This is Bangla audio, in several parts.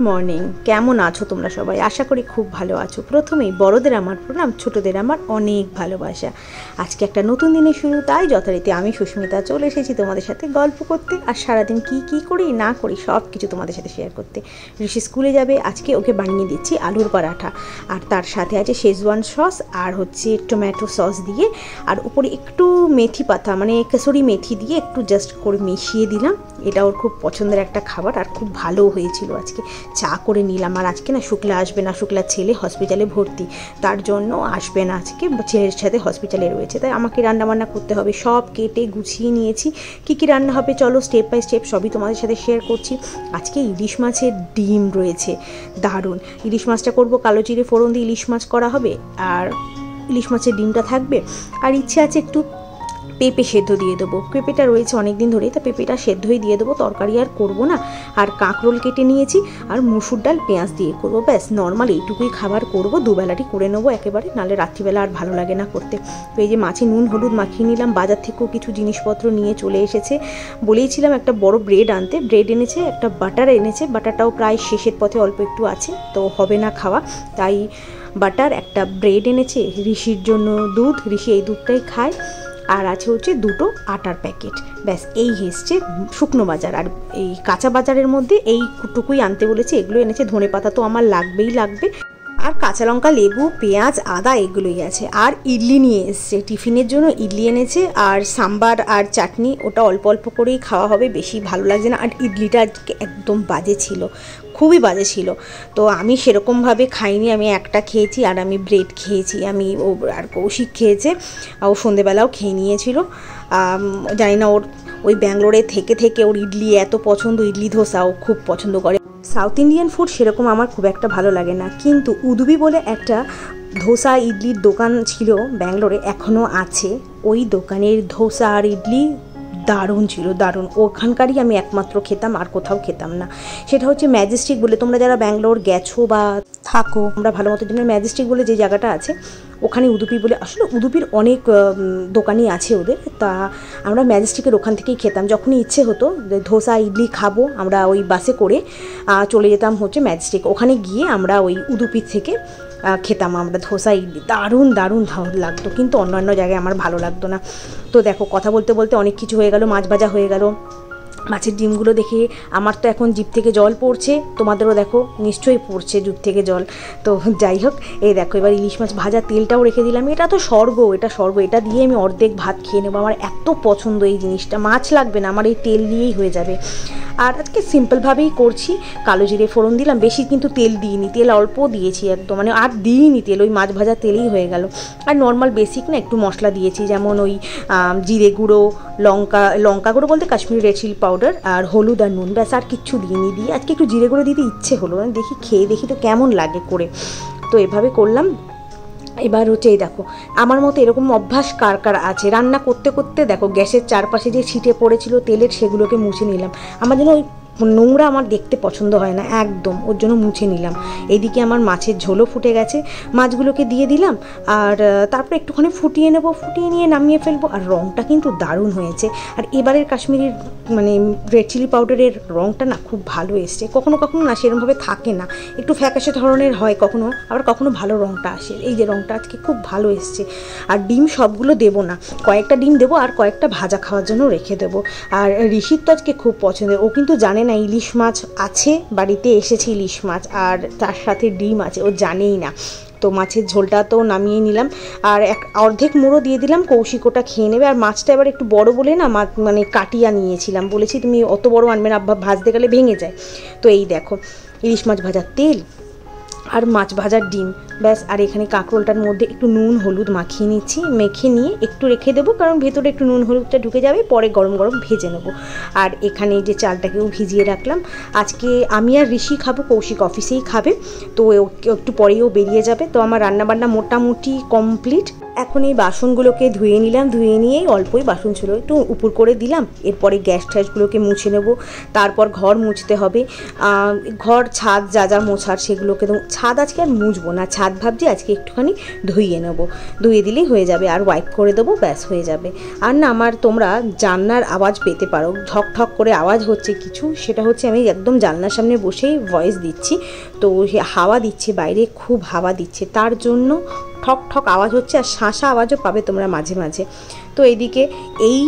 মর্নিং, কেমন আছো তোমরা সবাই? আশা করি খুব ভালো আছো। প্রথমেই বড়দের আমার প্রণাম, ছোটদের আমার অনেক ভালোবাসা। আজকে একটা নতুন দিনের শুরু, তাই যথারীতি আমি সুস্মিতা চলে এসেছি তোমাদের সাথে গল্প করতে আর সারাদিন কি করি না করি সব কিছু তোমাদের সাথে শেয়ার করতে। ঋষি স্কুলে যাবে, আজকে ওকে বানিয়ে দিচ্ছি আলুর পরাঠা, আর তার সাথে আছে শেজওয়ান সস আর হচ্ছে টমেটো সস দিয়ে, আর উপরে একটু মেথি পাতা মানে কসুরি মেথি দিয়ে একটু জাস্ট করে মিশিয়ে দিলাম। এটা ওর খুব পছন্দের একটা খাবার আর খুব ভালো হয়েছিল। আজকে চা করে নিলাম। আর আজকে না শুক্লা আসবে না, শুক্লার ছেলে হসপিটালে ভর্তি, তার জন্য আসবে না, আজকে ছেলের সাথে হসপিটালে রয়েছে, তাই আমাকে রান্নাবান্না করতে হবে। সব কেটে গুছিয়ে নিয়েছি, কী রান্না হবে চলো স্টেপ বাই স্টেপ সবই তোমাদের সাথে শেয়ার করছি। আজকে ইলিশ মাছের ডিম রয়েছে, দারুণ। ইলিশ মাছটা করব, কালো জিরে ফোড়ন দিয়ে ইলিশ মাছ করা হবে, আর ইলিশ মাছের ডিমটা থাকবে। আর ইচ্ছে আছে একটু পেঁপে সেদ্ধ দিয়ে দেবো, পেঁপেটা রয়েছে অনেক দিন ধরেই, তা পেঁপেটা সেদ্ধই দিয়ে দেবো, তরকারি আর করবো না। আর কাঁকরোল কেটে নিয়েছি, আর মুসুর ডাল পেঁয়াজ দিয়ে করবো, ব্যাস নর্মাল এইটুকুই খাবার করব। দুবেলাটি করে নেবো একেবারে, নাহলে রাত্রিবেলা আর ভালো লাগে না করতে। তো এই যে মাছে নুন হলুদ মাখিয়ে নিলাম, বাজার থেকেও কিছু জিনিসপত্র নিয়ে চলে এসেছে। বলেইছিলাম একটা বড় ব্রেড আনতে, ব্রেড এনেছে, একটা বাটার এনেছে, বাটারটাও প্রায় শেষের পথে, অল্প একটু আছে, তো হবে না খাওয়া, তাই বাটার একটা ব্রেড এনেছে। ঋষির জন্য দুধ, ঋষি এই দুধটাই খায়। আর আছে হচ্ছে দুটো আটার প্যাকেট, ব্যাস এই এসছে শুকনো বাজার। আর এই কাঁচা বাজারের মধ্যে এইটুকুই আনতে বলেছে, এগুলো এনেছে। ধনে পাতা তো আমার লাগবেই লাগবে, আর কাঁচা লঙ্কা, লেবু, পেঁয়াজ, আদা এগুলোই আছে। আর ইডলি নিয়ে এসছে, টিফিনের জন্য ইডলি এনেছে, আর সাম্বার আর চাটনি, ওটা অল্প অল্প করেই খাওয়া হবে, বেশি ভালো লাগছে না। আর ইডলিটা আজকে একদম বাজে ছিল, খুবই বাজে ছিল, তো আমি সেরকমভাবে খাইনি। আমি একটা খেয়েছি আর আমি ব্রেড খেয়েছি, আমি ও আর কৌশিক খেয়েছে, ও সন্ধেবেলাও খেয়ে নিয়েছিল। জানি না ওর ওই ব্যাঙ্গালোরে থেকে ওর ইডলি এত পছন্দ, ইডলি ধোসা ও খুব পছন্দ করে। সাউথ ইন্ডিয়ান ফুড সেরকম আমার খুব একটা ভালো লাগে না, কিন্তু উদুবি বলে একটা ধোসা ইডলির দোকান ছিল ব্যাঙ্গালোরে, এখনও আছে। ওই দোকানের ধোসা আর ইডলি দারুণ ছিল, দারুণ। ওখানকারই আমি একমাত্র খেতাম, আর কোথাও খেতাম না। সেটা হচ্ছে ম্যাজেস্টিক বলে, তোমরা যারা ব্যাঙ্গালোর গেছো বা থাকো আমরা ভালো মতো জানি, ম্যাজেস্টিক বলে যে জায়গাটা আছে, ওখানে উদুপি বলে, আসলে উদুপির অনেক দোকানই আছে ওদের। তা আমরা ম্যাজেস্টিকের ওখান থেকেই খেতাম, যখনই ইচ্ছে হতো ধোসা ইডলি খাবো, আমরা ওই বাসে করে চলে যেতাম হচ্ছে ম্যাজেস্টিক। ওখানে গিয়ে আমরা ওই উদুপির থেকে খেতাম আমরা ধোসা ইডলি, দারুণ দারুণ লাগতো, কিন্তু অন্যান্য জায়গায় আমার ভালো লাগতো না। তো দেখো কথা বলতে বলতে অনেক কিছু হয়ে গেল, মাছ ভাজা হয়ে গেল। মাছের ডিমগুলো দেখে আমার তো এখন জিভ থেকে জল পড়ছে, তোমাদেরও দেখো নিশ্চয়ই পড়ছে জিভ থেকে জল। তো যাই হোক, এই দেখো এবার ইলিশ মাছ ভাজা, তেলটাও রেখে দিলাম। এটা তো স্বর্গ, এটা স্বর্গ, এটা দিয়ে আমি অর্ধেক ভাত খেয়ে নেবো। আমার এত পছন্দ এই জিনিসটা, মাছ লাগবে না, আমার এই তেল দিয়েই হয়ে যাবে। আর আজকে সিম্পলভাবেই করছি, কালো জিরে ফোড়ন দিলাম, বেশি কিন্তু তেল দিইনি, তেল অল্প দিয়েছি একদম, মানে আর দিইনি তেল, ওই মাছ ভাজা তেলেই হয়ে গেল। আর নর্মাল বেসিক না একটু মশলা দিয়েছি, যেমন ওই জিরে গুঁড়ো, লঙ্কা গুঁড়ো বলতে কাশ্মীরি রেড চিলি পাউডার, আর হলুদ আর নুন, ব্যাস আর কিচ্ছু দিইনি। দিয়ে আজকে একটু জিরে গুঁড়ো দিতে ইচ্ছে হলো, দেখি খেয়ে দেখি তো কেমন লাগে করে, তো এভাবে করলাম। এবার হচ্ছে এই দেখো, আমার মতো এরকম অভ্যাস কার কার আছে, রান্না করতে করতে দেখো গ্যাসের চারপাশে যে ছিটে পড়েছিল তেলের, সেগুলোকে মুছে নিলাম। আমার যেন ওই নোংরা আমার দেখতে পছন্দ হয় না একদম, ওর জন্য মুছে নিলাম। এইদিকে আমার মাছের ঝোলও ফুটে গেছে, মাছগুলোকে দিয়ে দিলাম, আর তারপরে একটুখানি ফুটিয়ে নেবো, ফুটিয়ে নিয়ে নামিয়ে ফেলবো। আর রঙটা কিন্তু দারুণ হয়েছে। আর এবারের কাশ্মীরি মানে রেড চিলি পাউডারের রঙটা না খুব ভালো এসছে, কখনো কখনো না সেরকমভাবে থাকে না, একটু ফ্যাকাশে ধরনের হয় কখনো, আবার কখনো ভালো রঙটা আসে। এই যে রঙটা আজকে খুব ভালো এসছে। আর ডিম সবগুলো দেবো না, কয়েকটা ডিম দেবো, আর কয়েকটা ভাজা খাওয়ার জন্য রেখে দেবো। আর ঋষির তো আজকে খুব পছন্দের, ও কিন্তু জানে না ইলিশ মাছ আছে, বাড়িতে এসেছে ইলিশ মাছ, আর তার সাথে ডিম আছে, ও জানেই না। তো মাছের ঝোলটা তো নামিয়ে নিলাম, আর অর্ধেক মুড়ো দিয়ে দিলাম, কৌশিক ওটা খেয়ে নেবে। আর মাছটা এবার একটু বড় বলে না মানে কাটিয়া নিয়েছিলাম, বলেছি তুমি অত বড় আনবে না, ভাজতে গেলে ভেঙে যায়। তো এই দেখো ইলিশ মাছ ভাজার তেল আর মাছ ভাজার ডিম, ব্যাস। আর এখানে কাঁকরোলটার মধ্যে একটু নুন হলুদ মাখিয়ে নিচ্ছি, মেখে নিয়ে একটু রেখে দেবো, কারণ ভেতরে একটু নুন হলুদটা ঢুকে যাবে, পরে গরম গরম ভেজে নেবো। আর এখানে যে চালটাকেও ভিজিয়ে রাখলাম, আজকে আমি আর ঋষি খাবো, কৌশিক অফিসেই খাবে, তো একটু পরেও বেরিয়ে যাবে। তো আমার রান্নাবান্না মোটামুটি কমপ্লিট। এখন এই বাসনগুলোকে ধুয়ে নিলাম, ধুয়ে নিয়েই অল্পই বাসন ছিল একটু উপর করে দিলাম। এরপরে গ্যাস ট্যাসগুলোকে মুছে নেব, তারপর ঘর মুছতে হবে, ঘর ছাদ যা যা মোছার সেগুলোকে, ছাদ আজকে আর মুছবো না, ছাদ হাত ভাবছি আজকে একটুখানি ধুইয়ে নেবো, ধুয়ে দিলেই হয়ে যাবে, আর ওয়াইপ করে দেবো, ব্যাস হয়ে যাবে। আর না আমার তোমরা জানলার আওয়াজ পেতে পারো, ঠক ঠক করে আওয়াজ হচ্ছে কিছু, সেটা হচ্ছে আমি একদম জানলার সামনে বসেই ভয়েস দিচ্ছি, তো হাওয়া দিচ্ছে বাইরে, খুব হাওয়া দিচ্ছে, তার জন্য ঠক ঠক আওয়াজ হচ্ছে, আর শাঁসা আওয়াজও পাবে তোমরা মাঝে মাঝে। তো এইদিকে এই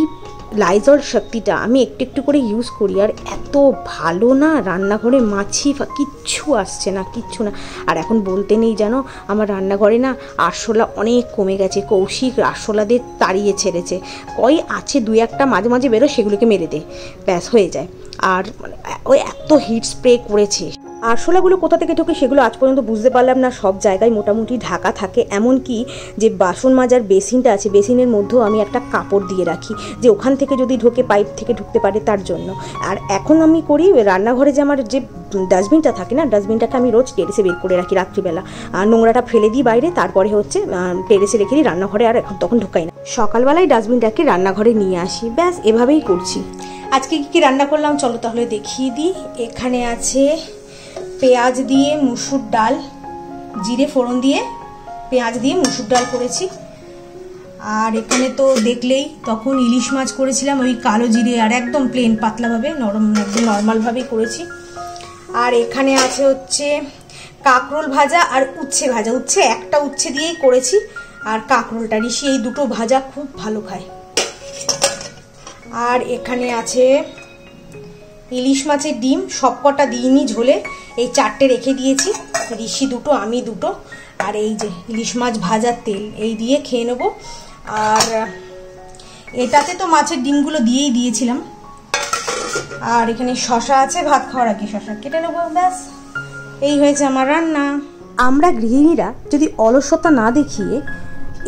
লাইজল শক্তিটা আমি একটু একটু করে ইউজ করি, আর এত ভালো না রান্নাঘরে মাছি কিচ্ছু আসছে না, কিচ্ছু না। আর এখন বলতে নেই জানো, আমার রান্নাঘরে না আরশোলা অনেক কমে গেছে, কৌশিক আরশোলাদের তাড়িয়ে ছেড়েছে, ওই আছে দুই একটা মাঝে মাঝে বেরো, সেগুলোকে মেরে দে, ব্যাস হয়ে যায়। আর মানে ওই এত হিট স্প্রে করেছে, আরশোলাগুলো কোথা থেকে ঢোকে সেগুলো আজ পর্যন্ত বুঝতে পারলাম না। সব জায়গায় মোটামুটি ঢাকা থাকে, এমনকি যে বাসন মাজার বেসিনটা আছে, বেসিনের মধ্যেও আমি একটা কাপড় দিয়ে রাখি, যে ওখান থেকে যদি ঢোকে পাইপ থেকে ঢুকতে পারে তার জন্য। আর এখন আমি করি রান্নাঘরে যে আমার যে ডাস্টবিনটা থাকে না, ডাস্টবিনটাকে আমি রোজ টেরেসে বের করে রাখি রাত্রিবেলা, নোংরাটা ফেলে দিই বাইরে, তারপরে হচ্ছে টেরেসে রেখে দিই, রান্নাঘরে আর এখন তখন ঢোকাই না, সকালবেলায় ডাস্টবিনটাকে রান্নাঘরে নিয়ে আসি, ব্যাস এভাবেই করছি। আজকে কী কী রান্না করলাম চলো তাহলে দেখিয়ে দিই। এখানে আছে পেঁয়াজ দিয়ে মুসুর ডাল, জিরে ফোড়ন দিয়ে পেঁয়াজ দিয়ে মুসুর ডাল করেছি। আর এখানে তো দেখলেই তখন ইলিশ মাছ করেছিলাম, ওই কালো জিরে আর একদম প্লেন পাতলাভাবে নরম একদম নর্মালভাবেই করেছি। আর এখানে আছে হচ্ছে কাঁকরোল ভাজা আর উচ্ছে ভাজা, উচ্ছে একটা উচ্ছে দিয়েই করেছি, আর কাঁকরোলটা ঋষি এই দুটো ভাজা খুব ভালো খায়। আর এখানে আছে ইলিশ মাছের ডিম, সবকটা দিইনি ঝোলে, এই চারটে রেখে দিয়েছি, ঋষি দুটো আমি দুটো। আর এই যে ইলিশ মাছ ভাজার তেল, এই দিয়ে খেয়ে নেবো। আর এটাতে তো মাছের ডিমগুলো দিয়েই দিয়েছিলাম। আর এখানে শশা আছে, ভাত খাওয়ার আগে শশা কেটে নেবো, ব্যাস এই হয়েছে আমার রান্না। আমরা গৃহিণীরা যদি অলসতা না দেখিয়ে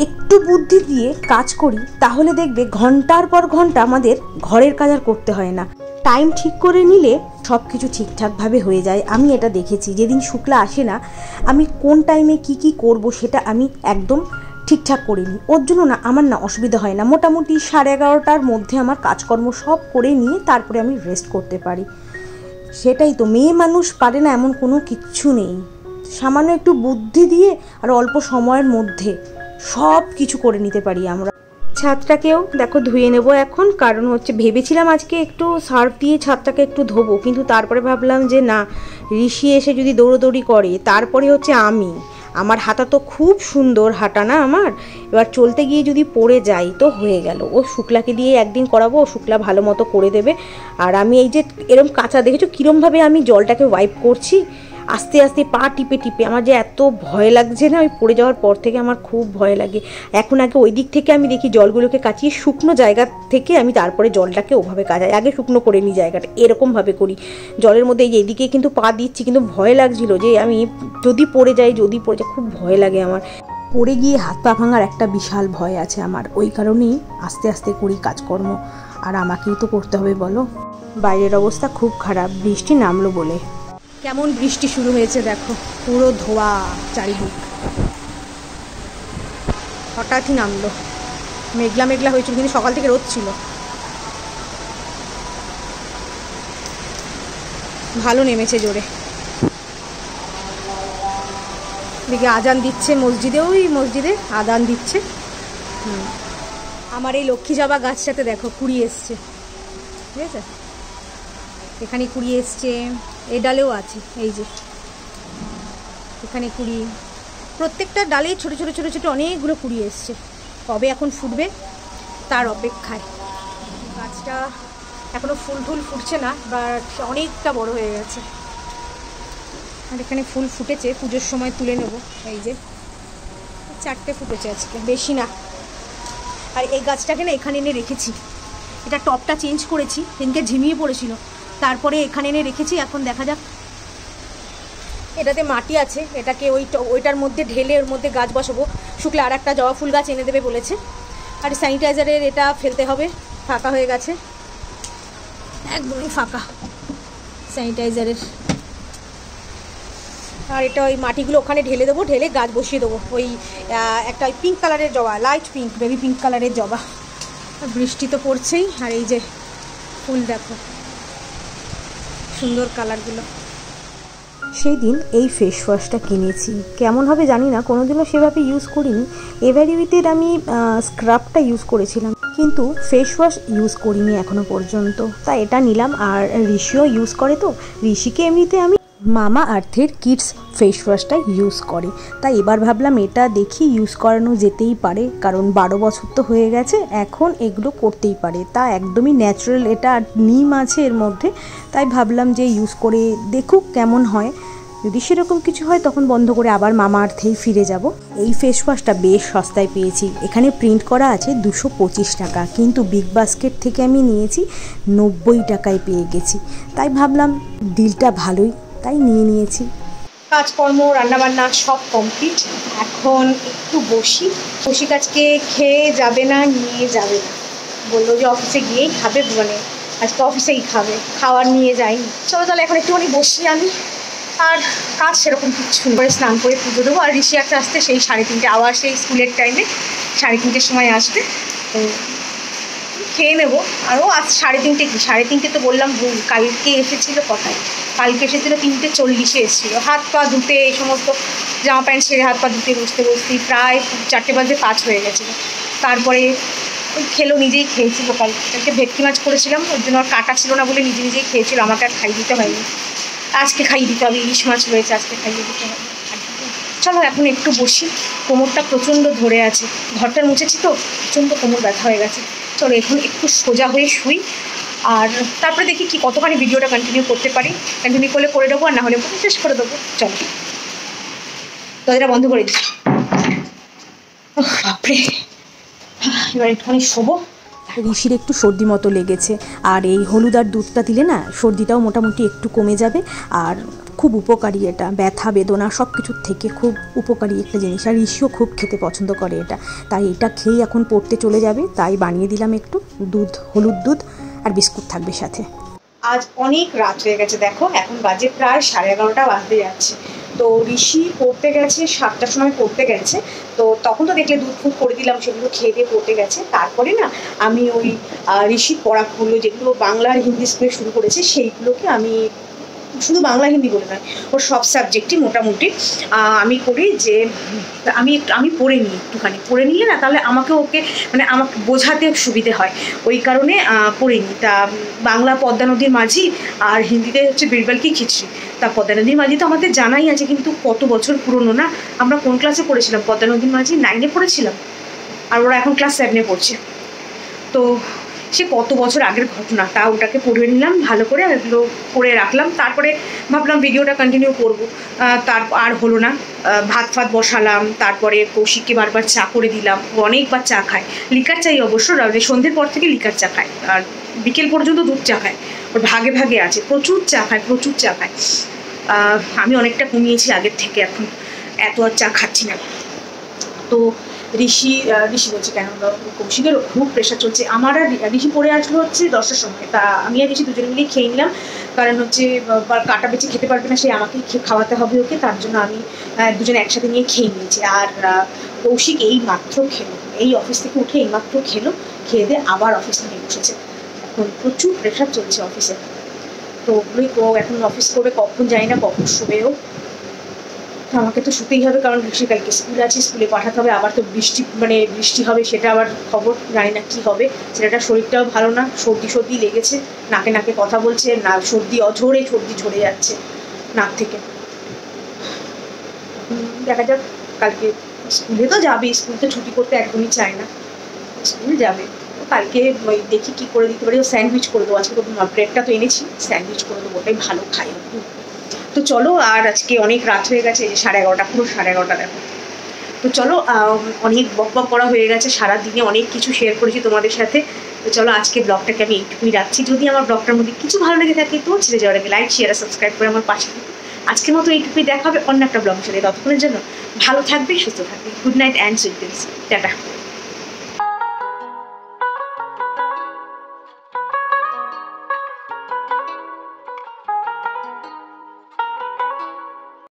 একটু বুদ্ধি দিয়ে কাজ করি, তাহলে দেখবে ঘন্টার পর ঘন্টা আমাদের ঘরের কাজ আর করতে হয় না। টাইম ঠিক করে নিলে সব কিছু ঠিকঠাকভাবে হয়ে যায়। আমি এটা দেখেছি, যেদিন শুক্লা আসে না, আমি কোন টাইমে কি কি করব সেটা আমি একদম ঠিকঠাক করে নিই, ওর জন্য না আমার না অসুবিধা হয় না। মোটামুটি 11:30টার মধ্যে আমার কাজকর্ম সব করে নিয়ে তারপরে আমি রেস্ট করতে পারি। সেটাই তো, মেয়ে মানুষ পারে না এমন কোনো কিচ্ছু নেই, সামান্য একটু বুদ্ধি দিয়ে আর অল্প সময়ের মধ্যে সব কিছু করে নিতে পারি আমরা। ছাদটাকেও দেখো ধুয়ে নেব এখন, কারণ হচ্ছে ভেবেছিলাম আজকে একটু সার্ফ দিয়ে ছাদটাকে একটু ধোবো, কিন্তু তারপরে ভাবলাম যে না, ঋষি এসে যদি দৌড়োদৌড়ি করে, তারপরে হচ্ছে আমার হাঁটা তো খুব সুন্দর হাঁটা না আমার, এবার চলতে গিয়ে যদি পড়ে যাই তো হয়ে গেল। ও শুক্লাকে দিয়ে একদিন করাবো, ও শুক্লা ভালো মতো করে দেবে। আর আমি এই যে এরম কাঁচা দেখেছো কীরমভাবে আমি জলটাকে ওয়াইপ করছি, আস্তে আস্তে পা টিপে টিপে, আমার যে এত ভয় লাগছে না, ওই পড়ে যাওয়ার পর থেকে আমার খুব ভয় লাগে। এখন আগে ওই দিক থেকে আমি দেখি জলগুলোকে কাচিয়ে শুকনো জায়গা থেকে আমি তারপরে জলটাকে ওভাবে কাচাই, আগে শুকনো করে নিই জায়গাটা, এরকমভাবে করি। জলের মধ্যে এই এদিকে কিন্তু পা দিচ্ছি, কিন্তু ভয় লাগছিল যে আমি যদি পড়ে যাই, খুব ভয় লাগে আমার। পড়ে গিয়ে হাত পা ভাঙার একটা বিশাল ভয় আছে আমার, ওই কারণেই আস্তে আস্তে করি কাজকর্ম। আর আমাকেই তো করতে হবে বলো, বাইরের অবস্থা খুব খারাপ, বৃষ্টি নামলো বলে। কেমন বৃষ্টি শুরু হয়েছে দেখো, পুরো ধোয়া চারিদিক, হঠাৎই নামলো। মেঘলা মেঘলা হয়েছিল, কিন্তু সকাল থেকে রোদ ছিল, ভালো নেমেছে জোরে। দিকে আজান দিচ্ছে মসজিদে, ওই মসজিদে আজান দিচ্ছে। আমার এই লক্ষ্মী জবা গাছটাতে দেখো কুড়ি এসছে, ঠিক আছে, এখানে কুড়ি এসছে, এই ডালেও আছে, এই যে এখানে কুড়ি, প্রত্যেকটা ডালে ছোটো ছোটো ছোটো ছোটো অনেকগুলো কুড়ি এসছে, কবে এখন ফুটবে তার অপেক্ষায়। গাছটা এখনও ফুল টুল ফুটছে না, বাট অনেকটা বড় হয়ে গেছে। আর এখানে ফুল ফুটেছে, পুজোর সময় তুলে নেব, এই যে 4টে ফুটেছে আজকে, বেশি না। আর এই গাছটাকে না এখানে এনে রেখেছি, এটা টপটা চেঞ্জ করেছি, সেদিনকে ঝিমিয়ে পড়েছিল, তারপরে এখানে এনে রেখেছি। এখন দেখা যাক, এটাতে মাটি আছে, এটাকে ওইটার মধ্যে ঢেলে ওর মধ্যে গাছ বসাবো। শুক্লা আর একটা জবা ফুল গাছ এনে দেবে বলেছে। আর স্যানিটাইজারের এটা ফেলতে হবে, ফাঁকা হয়ে গেছে, একদমই ফাঁকা স্যানিটাইজারের। আর এটা ওই মাটিগুলো ওখানে ঢেলে দেবো, ঢেলে গাছ বসিয়ে দেবো। ওই একটা পিঙ্ক কালারের জবা, লাইট পিঙ্ক, বেবি পিঙ্ক কালারের জবা। বৃষ্টি তো পড়ছেই, আর এই যে ফুল দেখো সুন্দর কালারগুলো। সেই দিন এই ফেস ওয়াশটা কিনেছি, কেমন হবে জানি না, কোনোদিনও সেভাবে ইউজ করিনি। এভারিউইথের আমি স্ক্রাবটা ইউজ করেছিলাম, কিন্তু ফেস ওয়াশ ইউজ করিনি এখনও পর্যন্ত, তাই এটা নিলাম। আর ঋষিও ইউজ করে, তো ঋষিকে এমনিতে আমি মামা আর্থের কিডস ফেস ওয়াশটা ইউজ করে, তাই এবার ভাবলাম এটা দেখি ইউজ করানো যেতেই পারে, কারণ 12 বছর তো হয়ে গেছে, এখন এগুলো করতেই পারে। তা একদমই ন্যাচারাল, এটা আর নিম আছে এর মধ্যে, তাই ভাবলাম যে ইউজ করে দেখুক কেমন হয়। যদি সেরকম কিছু হয় তখন বন্ধ করে আবার মামা আর্থেই ফিরে যাব। এই ফেস ওয়াশটা বেশ সস্তায় পেয়েছি, এখানে প্রিন্ট করা আছে 225 টাকা, কিন্তু বিগ বাস্কেট থেকে আমি নিয়েছি 90 টাকায় পেয়ে গেছি, তাই ভাবলাম ডিলটা ভালোই, তাই নিয়েছি। কাজকর্ম রান্নাবান্না সব কমপ্লিট, এখন একটু বসি। কাজকে খেয়ে যাবে না, নিয়ে যাবে না, বললো যে অফিসে গিয়েই খাবে, মানে আজকে অফিসেই খাবে, খাওয়ার নিয়ে যাইনি। চলো তাহলে এখন একটুখানি বসি আমি, আর কাজ সেরকম কিছু করে স্নান করে পুজো দেবো। আর ঋষি একটা আসতে সেই 3:30, আবার সেই স্কুলের টাইমে 3:30 সময় আসবে, তো খেয়ে নেবো। আর ও আজ 3:30 কি 3:30 তো বললাম ভুল, কালকে এসেছিলো কথায়, কালকে এসেছিলো 3:40 এসেছিলো, হাত পা ধুতে, এই সমস্ত জামা প্যান্ট ছেড়ে হাত পা ধুতে বসতেই প্রায় 4:05 হয়ে গেছিলো। তারপরে খেলো, নিজেই খেয়েছিল। কালকে ভেটকি মাছ করেছিলাম, ওর জন্য আর কাটা ছিল না বলে নিজেই খেয়েছিল, আমাকে আর খাইয়ে দিতে হয়নি। আজকে খাইয়ে দিতে হবে, ইলিশ মাছ রয়েছে, আজকে খাইয়ে দিতে হবে। চলো এখন একটু বসি, কোমরটা প্রচণ্ড ধরে আছে, ঘরটা মুছেছি তো প্রচণ্ড কোমর ব্যথা হয়ে গেছে। চলো এখন একটু সোজা হয়ে শুই, আর তারপরে দেখি কি কতখানি ভিডিওটা কন্টিনিউ করতে পারি। কন্টিনিউ করলে করে দেবো, আর না হলে শেষ করে দেবো। চলো দরজাটা বন্ধ করে দিচ্ছি। বাপরে, এবার একটুখানি শোবো। ঋষির একটু সর্দি মতো লেগেছে, আর এই হলুদ আর দুধটা দিলে না সর্দিটাও মোটামুটি একটু কমে যাবে, আর খুব উপকারী এটা, ব্যথা বেদনা সব কিছুর থেকে খুব উপকারী একটা জিনিস। আর ঋষিও খুব খেতে পছন্দ করে এটা, তাই এটা খেয়েই এখন পড়তে চলে যাবে, তাই বানিয়ে দিলাম একটু দুধ, হলুদ দুধ, আর বিস্কুট থাকবে সাথে। আজ অনেক রাত হয়ে গেছে, দেখো এখন বাজে প্রায় 11:30 বাজতে যাচ্ছে। তো ঋষি পড়তে গেছে 7টার সময় পড়তে গেছে, তো তখন তো দেখলে দুধ ফুট করে দিলাম, সেগুলো খেয়ে দিয়ে পড়তে গেছে। তারপরে না আমি ওই ঋষির পড়াগুলো যেগুলো বাংলা আর হিন্দি স্কুলে শুরু করেছে, সেইগুলোকে আমি শুধু বাংলা হিন্দি বলে নয়, ওর সব সাবজেক্টই মোটামুটি আমি করি, যে আমি পড়ে নিই, একটুখানি পড়ে নিলে না তাহলে আমাকে ওকে মানে আমাকে বোঝাতে সুবিধে হয়, ওই কারণে পড়ে নিই। তা বাংলা পদ্মা নদীর মাঝি, আর হিন্দিতে হচ্ছে বীরবল কি খিচড়ি। তা পদ্মা নদীর মাঝি তো আমাদের জানাই আছে, কিন্তু কত বছর পুরনো না, আমরা কোন ক্লাসে পড়েছিলাম পদ্মা নদীর মাঝি? 9-এ পড়েছিলাম, আর ওরা এখন ক্লাস 7-এ পড়ছে। তো সে কত বছর আগের ঘটনা, তা ওটাকে পড়ে নিলাম ভালো করে, এগুলো করে রাখলাম। তারপরে ভাবলাম ভিডিওটা কন্টিনিউ করবো, আর হলো না। ভাত ফাত বসালাম, তারপরে কৌশিককে বারবার চা করে দিলাম, অনেকবার চা খায়, লিকার চাই অবশ্য, সন্ধ্যের পর থেকে লিকার চা খায়, আর বিকেল পর্যন্ত দুধ চা খায়, ওর ভাগে ভাগে আছে, প্রচুর চা খায়, প্রচুর চা খায়। আমি অনেকটা কমিয়েছি আগের থেকে, এখন এত আর চা খাচ্ছি না। তো ঋষি বলছে কেন, কৌশিকেরও খুব প্রেশার চলছে। আমার আর ঋষি পড়ে আসলো হচ্ছে 10টার সময়, তা আমি আর ঋষি দুজনে মিলেই খেয়ে নিলাম, কারণ হচ্ছে কাটা বেঁচে খেতে পারবে না, সে আমাকেই খাওয়াতে হবে ওকে, তার জন্য আমি দুজনে একসাথে নিয়ে খেয়ে নিয়েছি। আর কৌশিক এই মাত্র খেলো, এই অফিস থেকে উঠে এই মাত্র খেলো, খেয়ে দিয়ে আবার অফিস নিয়ে বসেছে। এখন প্রচুর প্রেশার চলছে অফিসে, তো ওগুলোই এখন অফিস করবে, কখন জানি না, কখন শুবেও। আমাকে তো শুতেই হবে, কারণ কালকে স্কুল আছে, স্কুলে পাঠাতে হবে। আবার তো বৃষ্টি হবে, সেটা আবার খবর জানি না কি হবে। ছেলেটার শরীরটাও ভালো না, সর্দি লেগেছে, নাকে কথা বলছে না, সর্দি ঝরে যাচ্ছে নাক থেকে। দেখা যাক, কালকে স্কুলে তো যাবে, স্কুল তো ছুটি করতে একদমই চায় না, স্কুল যাবে। কালকে দেখি কি করে দিতে পারি, স্যান্ডউইচ করে দেবো, আজকে তো ব্রেডটা তো এনেছি, স্যান্ডউইচ করে দেবো, ওটাই ভালো খাই। তো চলো, আর আজকে অনেক রাত হয়ে গেছে, 11:30, পুরো 11:30 দেখো। তো চলো, অনেক বকবক করা হয়ে গেছে, সারাদিনে অনেক কিছু শেয়ার করেছি তোমাদের সাথে। তো চলো আজকে ব্লগটাকে আমি এইটুকুই রাখছি। যদি আমার ব্লগটার মধ্যে কিছু ভালো লেগে থাকে তো ছেড়ে যাওয়ার আগে লাইক, শেয়ার আর সাবস্ক্রাইব করে আমার পাশে থাকো। আজকের মতো এইটুকুই, দেখা হবে অন্য একটা ব্লগের সাথে। ততক্ষণের জন্য ভালো থাকবে, সুস্থ থাকবে। Good night and sweet dreams, tata.